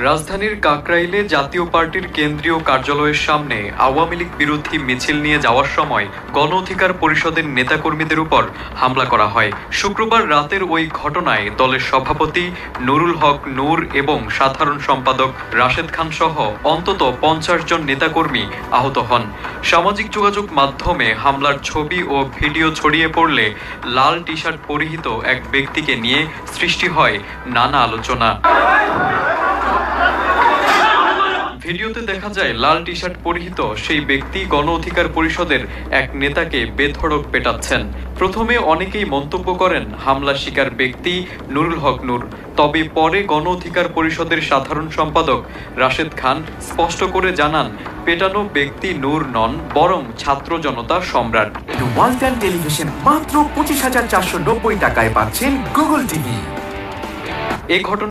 রাজধানীর কাকরাইলে জাতীয় পার্টির কেন্দ্রীয় কার্যালয়ের সামনে আওয়ামী লীগ বিরোধী মিছিল নিয়ে যাওয়ার সময় গণ অধিকার পরিষদের নেতাকর্মীদের উপর হামলা করা হয়। শুক্রবার রাতের ওই ঘটনায় দলের সভাপতি নুরুল হক নূর এবং সাধারণ সম্পাদক রাশেদ খান সহ অন্তত ৫০ জন নেতাকর্মী আহত হন। সামাজিক যোগাযোগ মাধ্যমে হামলার ছবি ও ভিডিও ছড়িয়ে পড়লে লাল টি শার্ট পরিহিত এক ব্যক্তিকে নিয়ে সৃষ্টি হয় নানা আলোচনা। ভিডিওতে দেখা যায় লাল টি শার্ট পরিহিত সেই ব্যক্তি গণ অধিকার পরিষদের এক নেতাকে বেধড়ক পেটাচ্ছেন। প্রথমে অনেকেই মন্তব্য করেন হামলা শিকার ব্যক্তি নুরুল হক নূর, তবে পরে গণ অধিকার পরিষদের সাধারণ সম্পাদক রাশেদ খান স্পষ্ট করে জানান পেটানো ব্যক্তি নূর নন, বরং ছাত্র জনতা সম্রাট। ওয়ালটন টেলিভিশন মাত্র ২৫,৪৯০ টাকায় পাচ্ছেন গুগল টিভি। এই ঘটনা